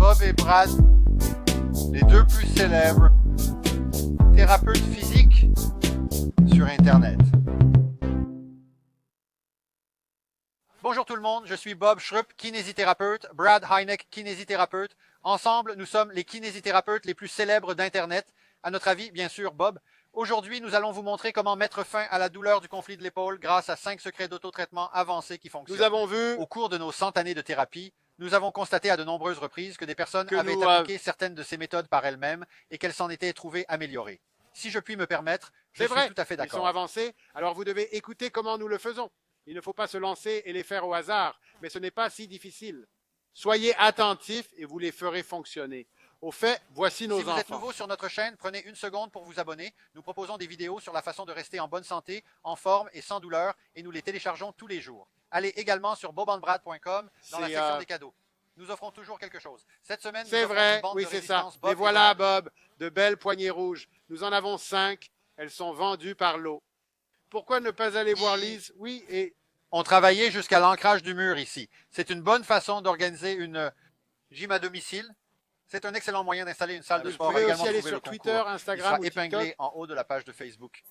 Bob et Brad, les deux plus célèbres thérapeutes physiques sur Internet. Bonjour tout le monde, je suis Bob Schrupp, kinésithérapeute, Brad Heineck, kinésithérapeute. Ensemble, nous sommes les kinésithérapeutes les plus célèbres d'Internet. À notre avis, bien sûr, Bob. Aujourd'hui, nous allons vous montrer comment mettre fin à la douleur du conflit de l'épaule grâce à 5 secrets d'autotraitement avancés qui fonctionnent. Nous avons vu, au cours de nos 100 années de thérapie, nous avons constaté à de nombreuses reprises que des personnes avaient appliqué certaines de ces méthodes par elles-mêmes et qu'elles s'en étaient trouvées améliorées. Si je puis me permettre, je suis tout à fait d'accord. Ils sont avancés, alors vous devez écouter comment nous le faisons. Il ne faut pas se lancer et les faire au hasard, mais ce n'est pas si difficile. Soyez attentifs et vous les ferez fonctionner. Au fait, voici nos enfants. Si vous êtes nouveau sur notre chaîne, prenez une seconde pour vous abonner. Nous proposons des vidéos sur la façon de rester en bonne santé, en forme et sans douleur, et nous les téléchargeons tous les jours. Allez également sur bobandbrad.com dans la section des cadeaux. Nous offrons toujours quelque chose. Cette semaine, nous offrons une bande de résistance Bob. Et voilà, Bob, de belles poignées rouges. Nous en avons 5. Elles sont vendues par lot. Pourquoi ne pas aller voir Lise? Oui, et... On travaillait jusqu'à l'ancrage du mur ici. C'est une bonne façon d'organiser une gym à domicile. C'est un excellent moyen d'installer une salle de sport. Vous pouvez aussi aller sur Twitter, Instagram ou TikTok. Épinglé en haut de la page de Facebook.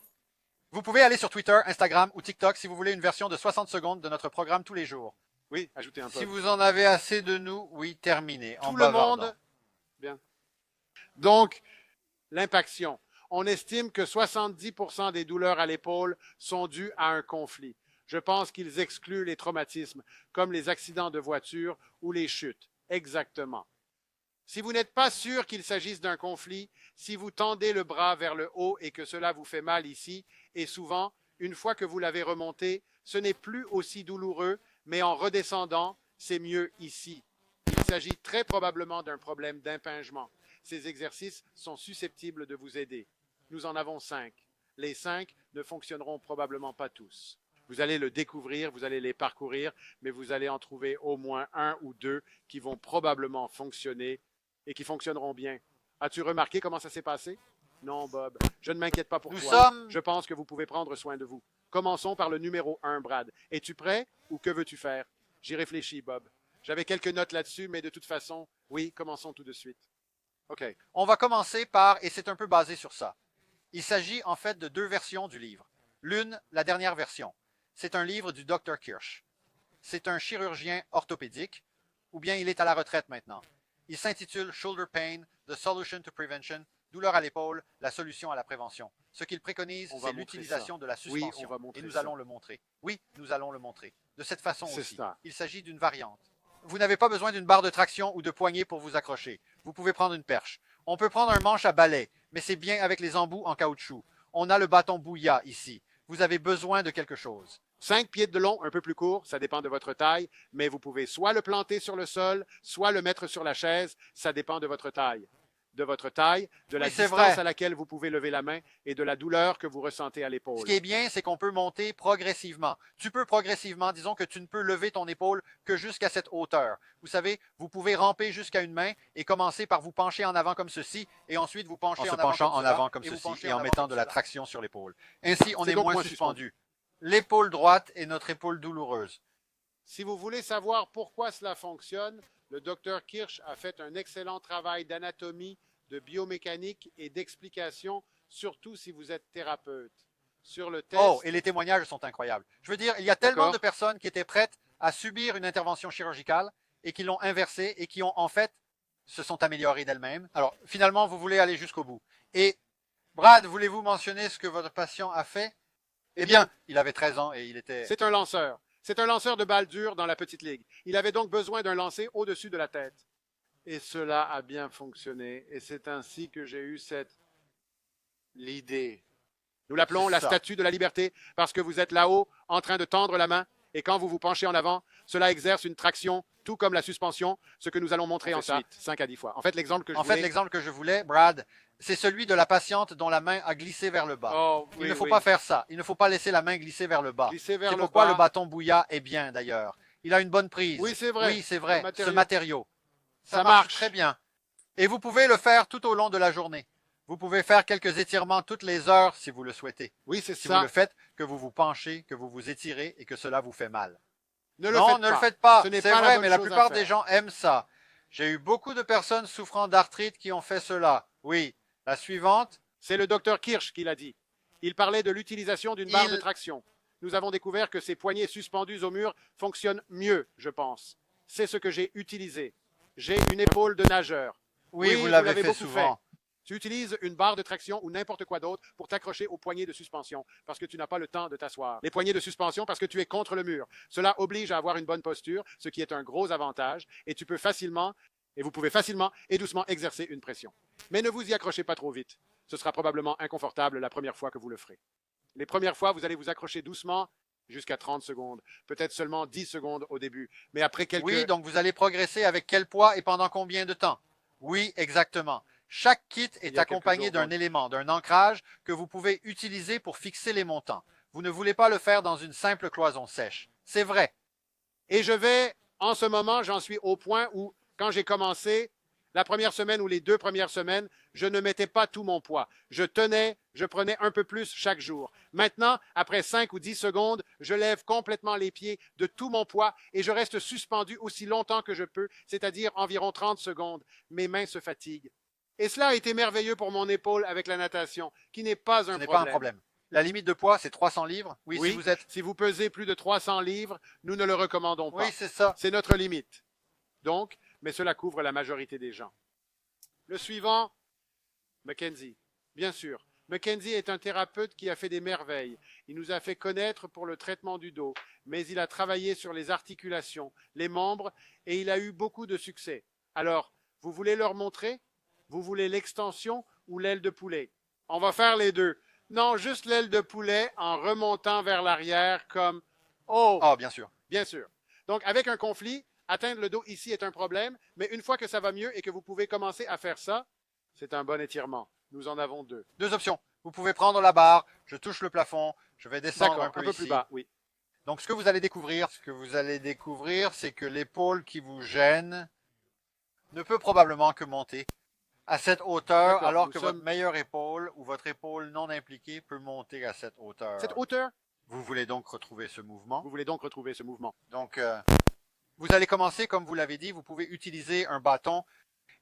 Vous pouvez aller sur Twitter, Instagram ou TikTok si vous voulez une version de 60 secondes de notre programme tous les jours. Oui, ajoutez un peu. Si vous en avez assez de nous, oui, terminez. Tout le monde. Bien. Donc, l'impaction. On estime que 70% des douleurs à l'épaule sont dues à un conflit. Je pense qu'ils excluent les traumatismes, comme les accidents de voiture ou les chutes. Exactement. Si vous n'êtes pas sûr qu'il s'agisse d'un conflit, si vous tendez le bras vers le haut et que cela vous fait mal ici, et souvent, une fois que vous l'avez remonté, ce n'est plus aussi douloureux, mais en redescendant, c'est mieux ici. Il s'agit très probablement d'un problème d'impingement. Ces exercices sont susceptibles de vous aider. Nous en avons 5. Les 5 ne fonctionneront probablement pas tous. Vous allez le découvrir, vous allez les parcourir, mais vous allez en trouver au moins 1 ou 2 qui vont probablement fonctionner et qui fonctionneront bien. As-tu remarqué comment ça s'est passé? Non, Bob, je ne m'inquiète pas pour toi. Je pense que vous pouvez prendre soin de vous. Commençons par le numéro 1, Brad. Es-tu prêt ou que veux-tu faire? J'y réfléchis, Bob. J'avais quelques notes là-dessus, mais de toute façon, oui, commençons tout de suite. OK. On va commencer par, et c'est un peu basé sur ça. Il s'agit en fait de 2 versions du livre. L'une, la dernière version. C'est un livre du Dr. Kirsch. C'est un chirurgien orthopédique, ou bien il est à la retraite maintenant. Il s'intitule Shoulder Pain, The Solution to Prevention, douleur à l'épaule, la solution à la prévention. Ce qu'il préconise, c'est l'utilisation de la suspension. Oui, et nous allons le montrer. Oui, nous allons le montrer. De cette façon aussi. Ça. Il s'agit d'une variante. Vous n'avez pas besoin d'une barre de traction ou de poignée pour vous accrocher. Vous pouvez prendre une perche. On peut prendre un manche à balai, mais c'est bien avec les embouts en caoutchouc. On a le bâton bouilla ici. Vous avez besoin de quelque chose. 5 pieds de long, un peu plus court, ça dépend de votre taille, mais vous pouvez soit le planter sur le sol, soit le mettre sur la chaise, ça dépend de votre taille. De votre taille, de la distance à laquelle vous pouvez lever la main et de la douleur que vous ressentez à l'épaule. Ce qui est bien, c'est qu'on peut monter progressivement. Tu peux progressivement, disons que tu ne peux lever ton épaule que jusqu'à cette hauteur. Vous savez, vous pouvez ramper jusqu'à une main et commencer par vous pencher en avant comme ceci et ensuite vous pencher en avant comme ceci et en mettant de la traction sur l'épaule. Ainsi, on est moins suspendu. L'épaule droite est notre épaule douloureuse. Si vous voulez savoir pourquoi cela fonctionne, le Dr. Kirsch a fait un excellent travail d'anatomie, de biomécanique et d'explication, surtout si vous êtes thérapeute. Sur le test... Oh, et les témoignages sont incroyables. Je veux dire, il y a tellement de personnes qui étaient prêtes à subir une intervention chirurgicale et qui l'ont inversée et qui ont en fait se sont améliorées d'elles-mêmes. Alors, finalement, vous voulez aller jusqu'au bout. Et Brad, voulez-vous mentionner ce que votre patient a fait? Eh bien, il avait 13 ans et il était... C'est un lanceur. C'est un lanceur de balles dures dans la petite ligue. Il avait donc besoin d'un lancer au-dessus de la tête. Et cela a bien fonctionné. Et c'est ainsi que j'ai eu l'idée. Nous l'appelons la statue de la liberté parce que vous êtes là-haut en train de tendre la main et quand vous vous penchez en avant, cela exerce une traction, tout comme la suspension, ce que nous allons montrer ensuite, 5 à 10 fois. En fait, l'exemple que je voulais, Brad, c'est celui de la patiente dont la main a glissé vers le bas. Il ne faut pas faire ça. Il ne faut pas laisser la main glisser vers le bas. C'est pourquoi le bâton bouilla est bien, d'ailleurs. Il a une bonne prise. Oui, c'est vrai. Oui, c'est vrai. Ce matériau. Ça marche très bien. Et vous pouvez le faire tout au long de la journée. Vous pouvez faire quelques étirements toutes les heures si vous le souhaitez. Oui, c'est ça. Si vous le faites, que vous vous penchez, que vous vous étirez et que cela vous fait mal. Ne le faites pas. C'est vrai, mais la plupart des gens aiment ça. J'ai eu beaucoup de personnes souffrant d'arthrite qui ont fait cela. Oui. La suivante. C'est le docteur Kirsch qui l'a dit. Il parlait de l'utilisation d'une barre de traction. Nous avons découvert que ces poignées suspendues au mur fonctionnent mieux, je pense. C'est ce que j'ai utilisé. J'ai une épaule de nageur. Oui, vous l'avez fait beaucoup souvent. Tu utilises une barre de traction ou n'importe quoi d'autre pour t'accrocher aux poignées de suspension parce que tu n'as pas le temps de t'asseoir. Les poignées de suspension parce que tu es contre le mur. Cela oblige à avoir une bonne posture, ce qui est un gros avantage, et vous pouvez facilement et doucement exercer une pression. Mais ne vous y accrochez pas trop vite. Ce sera probablement inconfortable la première fois que vous le ferez. Les premières fois, vous allez vous accrocher doucement jusqu'à 30 secondes, peut-être seulement 10 secondes au début, mais après quelques... Oui, donc vous allez progresser avec quel poids et pendant combien de temps? Oui, exactement. Chaque kit est accompagné d'un élément, d'un ancrage que vous pouvez utiliser pour fixer les montants. Vous ne voulez pas le faire dans une simple cloison sèche. C'est vrai. Et en ce moment, j'en suis au point où, quand j'ai commencé, la première semaine ou les 2 premières semaines, je ne mettais pas tout mon poids. Je prenais un peu plus chaque jour. Maintenant, après 5 ou 10 secondes, je lève complètement les pieds de tout mon poids et je reste suspendu aussi longtemps que je peux, c'est-à-dire environ 30 secondes. Mes mains se fatiguent. Et cela a été merveilleux pour mon épaule avec la natation, qui n'est pas un problème. Ce n'est pas un problème. La limite de poids, c'est 300 livres. Oui, si vous pesez plus de 300 livres, nous ne le recommandons pas. Oui, c'est ça. C'est notre limite. Donc, mais cela couvre la majorité des gens. Le suivant, Mackenzie. Bien sûr, Mackenzie est un thérapeute qui a fait des merveilles. Il nous a fait connaître pour le traitement du dos, mais il a travaillé sur les articulations, les membres, et il a eu beaucoup de succès. Alors, vous voulez leur montrer? Vous voulez l'extension ou l'aile de poulet? On va faire les deux. Non, juste l'aile de poulet en remontant vers l'arrière comme « Oh! » Ah, bien sûr. Bien sûr. Donc, avec un conflit, atteindre le dos ici est un problème, mais une fois que ça va mieux et que vous pouvez commencer à faire ça, c'est un bon étirement. Nous en avons 2. 2 options. Vous pouvez prendre la barre, je touche le plafond, je vais descendre un peu ici. Plus bas, oui. Donc, ce que vous allez découvrir, c'est que l'épaule qui vous gêne ne peut probablement que monter à cette hauteur, alors que votre meilleure épaule ou votre épaule non impliquée peut monter à cette hauteur. Cette hauteur? Vous voulez donc retrouver ce mouvement. Donc, vous allez commencer, comme vous l'avez dit, vous pouvez utiliser un bâton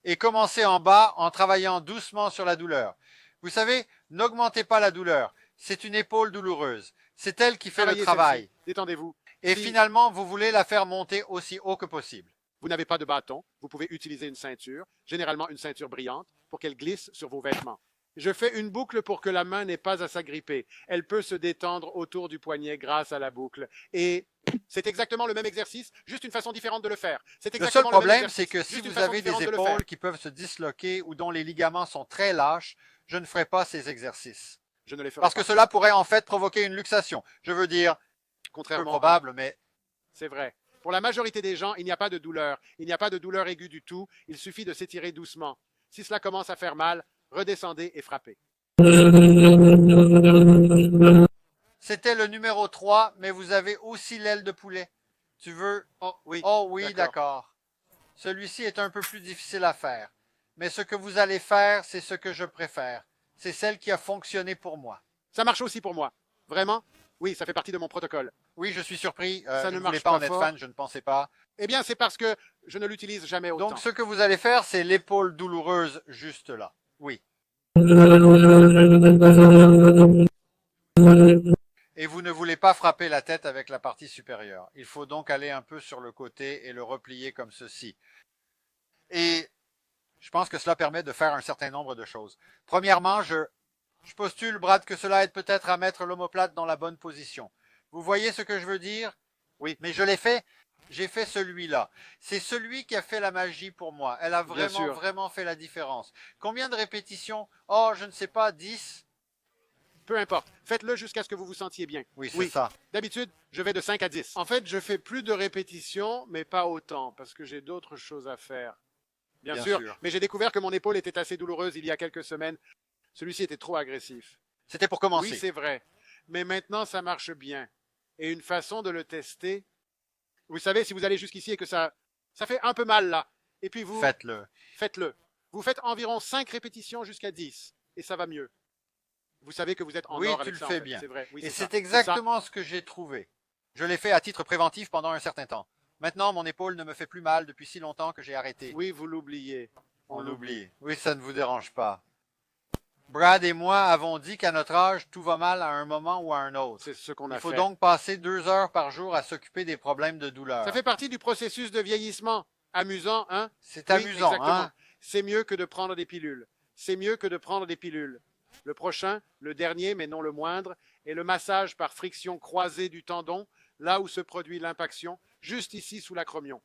et commencer en bas en travaillant doucement sur la douleur. Vous savez, n'augmentez pas la douleur. C'est une épaule douloureuse. C'est elle qui fait le travail. Détendez-vous. Et finalement, vous voulez la faire monter aussi haut que possible. Vous n'avez pas de bâton, vous pouvez utiliser une ceinture, généralement une ceinture brillante, pour qu'elle glisse sur vos vêtements. Je fais une boucle pour que la main n'ait pas à s'agripper. Elle peut se détendre autour du poignet grâce à la boucle. Et c'est exactement le même exercice, juste une façon différente de le faire. Le seul problème, c'est que si vous avez des épaules qui peuvent se disloquer ou dont les ligaments sont très lâches, je ne ferai pas ces exercices. Je ne les ferai pas. Parce que cela pourrait en fait provoquer une luxation. Je veux dire, contrairement peu probable, mais... C'est vrai. Pour la majorité des gens, il n'y a pas de douleur. Il n'y a pas de douleur aiguë du tout. Il suffit de s'étirer doucement. Si cela commence à faire mal, redescendez et frappez. C'était le numéro 3, mais vous avez aussi l'aile de poulet. Tu veux? Oh oui, d'accord. Celui-ci est un peu plus difficile à faire. Mais ce que vous allez faire, c'est ce que je préfère. C'est celle qui a fonctionné pour moi. Ça marche aussi pour moi. Vraiment? Oui, ça fait partie de mon protocole. Oui, je suis surpris. Ça je ne voulais pas en être fan, je ne pensais pas. Eh bien, c'est parce que je ne l'utilise jamais autant. Donc, ce que vous allez faire, c'est l'épaule douloureuse juste là. Oui. Et vous ne voulez pas frapper la tête avec la partie supérieure. Il faut donc aller un peu sur le côté et le replier comme ceci. Et je pense que cela permet de faire un certain nombre de choses. Premièrement, je postule, Brad, que cela aide peut-être à mettre l'omoplate dans la bonne position. Vous voyez ce que je veux dire? Oui. Mais je l'ai fait. J'ai fait celui-là. C'est celui qui a fait la magie pour moi. Elle a vraiment fait la différence. Combien de répétitions? Oh, je ne sais pas, 10? Peu importe. Faites-le jusqu'à ce que vous vous sentiez bien. Oui, c'est ça. D'habitude, je vais de 5 à 10. En fait, je fais plus de répétitions, mais pas autant, parce que j'ai d'autres choses à faire. Bien sûr. Mais j'ai découvert que mon épaule était assez douloureuse il y a quelques semaines. Celui-ci était trop agressif. C'était pour commencer. Oui, c'est vrai. Mais maintenant, ça marche bien. Et une façon de le tester... Vous savez, si vous allez jusqu'ici et que ça fait un peu mal là, et puis vous... Faites-le. Vous faites environ 5 répétitions jusqu'à 10, et ça va mieux. Vous savez que vous êtes en or avec ça. Oui, tu le fais bien. C'est vrai. Oui, et c'est exactement ce que j'ai trouvé. Je l'ai fait à titre préventif pendant un certain temps. Maintenant, mon épaule ne me fait plus mal depuis si longtemps que j'ai arrêté. Oui, vous l'oubliez. On l'oublie. Oui, ça ne vous dérange pas. Brad et moi avons dit qu'à notre âge, tout va mal à un moment ou à un autre. C'est ce qu'on a Il faut fait. donc passer 2 heures par jour à s'occuper des problèmes de douleur. Ça fait partie du processus de vieillissement. Amusant, hein? C'est Oui, amusant, exactement. hein? C'est mieux que de prendre des pilules. C'est mieux que de prendre des pilules. Le prochain, le dernier, mais non le moindre, est le massage par friction croisée du tendon, là où se produit l'impaction, juste ici sous l'acromion.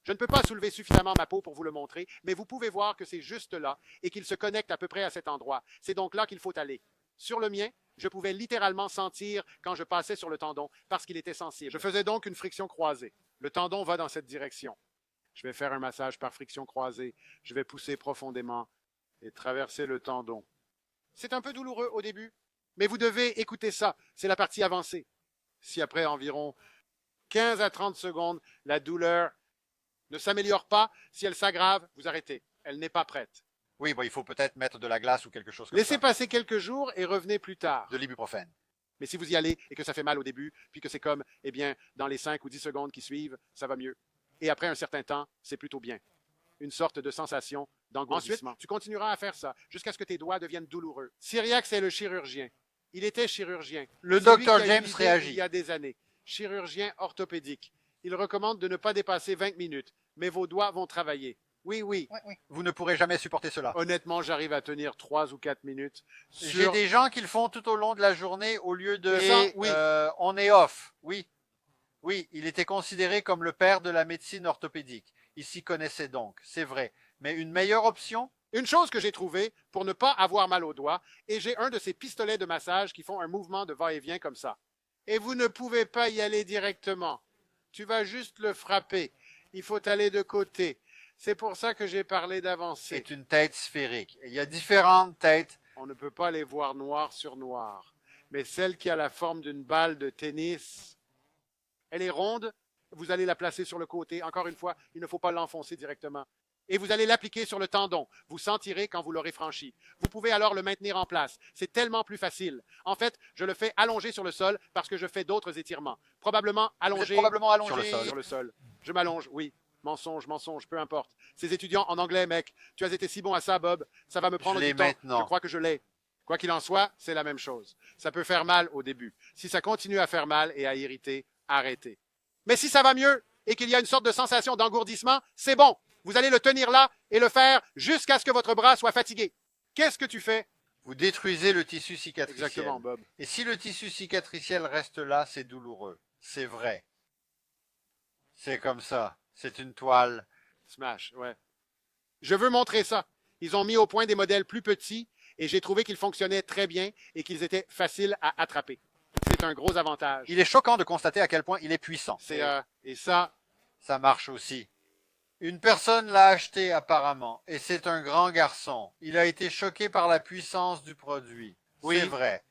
Je ne peux pas soulever suffisamment ma peau pour vous le montrer, mais vous pouvez voir que c'est juste là et qu'il se connecte à peu près à cet endroit. C'est donc là qu'il faut aller. Sur le mien, je pouvais littéralement sentir quand je passais sur le tendon parce qu'il était sensible. Je faisais donc une friction croisée. Le tendon va dans cette direction. Je vais faire un massage par friction croisée. Je vais pousser profondément et traverser le tendon. C'est un peu douloureux au début, mais vous devez écouter ça. C'est la partie avancée. Si après environ 15 à 30 secondes, la douleur ne s'améliore pas, si elle s'aggrave, vous arrêtez. Elle n'est pas prête. Oui, bon, il faut peut-être mettre de la glace ou quelque chose comme Laissez ça. passer quelques jours et revenez plus tard. De l'ibuprofène. Mais si vous y allez et que ça fait mal au début, puis que c'est comme, eh bien, dans les 5 ou 10 secondes qui suivent, ça va mieux. Et après un certain temps, c'est plutôt bien. Une sorte de sensation d'engourdissement. Ensuite, tu continueras à faire ça jusqu'à ce que tes doigts deviennent douloureux. Cyriac, c'est le chirurgien. Il était chirurgien. Le C'est lui Dr. qui a eu James l'idée réagit. Il y a des années. Chirurgien orthopédique. Il recommande de ne pas dépasser 20 minutes, mais vos doigts vont travailler. Oui, oui. Vous ne pourrez jamais supporter cela. Honnêtement, j'arrive à tenir 3 ou 4 minutes. J'ai des gens qui le font tout au long de la journée au lieu de oui. on est off. Oui. Oui, il était considéré comme le père de la médecine orthopédique. Il s'y connaissait donc, c'est vrai. Mais une meilleure option? Une chose que j'ai trouvée pour ne pas avoir mal aux doigts, et j'ai un de ces pistolets de massage qui font un mouvement de va-et-vient comme ça. Et vous ne pouvez pas y aller directement. Tu vas juste le frapper. Il faut aller de côté. C'est pour ça que j'ai parlé d'avancer. C'est une tête sphérique. Il y a différentes têtes. On ne peut pas les voir noir sur noir. Mais celle qui a la forme d'une balle de tennis, elle est ronde. Vous allez la placer sur le côté. Encore une fois, il ne faut pas l'enfoncer directement. Et vous allez l'appliquer sur le tendon. Vous sentirez quand vous l'aurez franchi. Vous pouvez alors le maintenir en place. C'est tellement plus facile. En fait, je le fais allonger sur le sol parce que je fais d'autres étirements. Probablement allongé, sur le sol. Je m'allonge, oui. Mensonge, peu importe. Ces étudiants en anglais, mec, tu as été si bon à ça, Bob. Ça va me prendre du temps. Maintenant. Je crois que je l'ai. Quoi qu'il en soit, c'est la même chose. Ça peut faire mal au début. Si ça continue à faire mal et à irriter, arrêtez. Mais si ça va mieux et qu'il y a une sorte de sensation d'engourdissement, c'est bon. Vous allez le tenir là et le faire jusqu'à ce que votre bras soit fatigué. Qu'est-ce que tu fais? Vous détruisez le tissu cicatriciel. Exactement, Bob. Et si le tissu cicatriciel reste là, c'est douloureux. C'est vrai. C'est comme ça. C'est une toile. Smash, ouais. Je veux montrer ça. Ils ont mis au point des modèles plus petits et j'ai trouvé qu'ils fonctionnaient très bien et qu'ils étaient faciles à attraper. C'est un gros avantage. Il est choquant de constater à quel point il est puissant. Et ça, ça marche aussi. Une personne l'a acheté apparemment, et c'est un grand garçon. Il a été choqué par la puissance du produit. Oui. C'est vrai.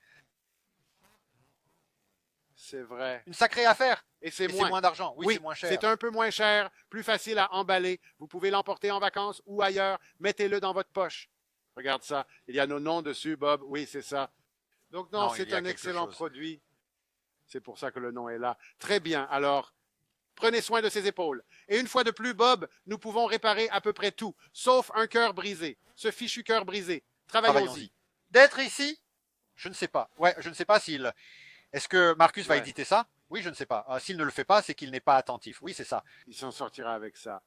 C'est vrai. Une sacrée affaire. Et c'est moins d'argent. Oui, Oui, c'est moins cher. c'est un peu moins cher, plus facile à emballer. Vous pouvez l'emporter en vacances ou ailleurs. Mettez-le dans votre poche. Regarde ça. Il y a nos noms dessus, Bob. Oui, c'est ça. Donc non, c'est un excellent produit. C'est pour ça que le nom est là. Très bien. Alors, prenez soin de ses épaules. Et une fois de plus, Bob, nous pouvons réparer à peu près tout, sauf un cœur brisé. Ce fichu cœur brisé. Travaillons-y. D'être ici? Je ne sais pas. Ouais, je ne sais pas s'il... Est-ce que Marcus va éditer ça? Oui, je ne sais pas. S'il ne le fait pas, c'est qu'il n'est pas attentif. Oui, c'est ça. Il s'en sortira avec ça.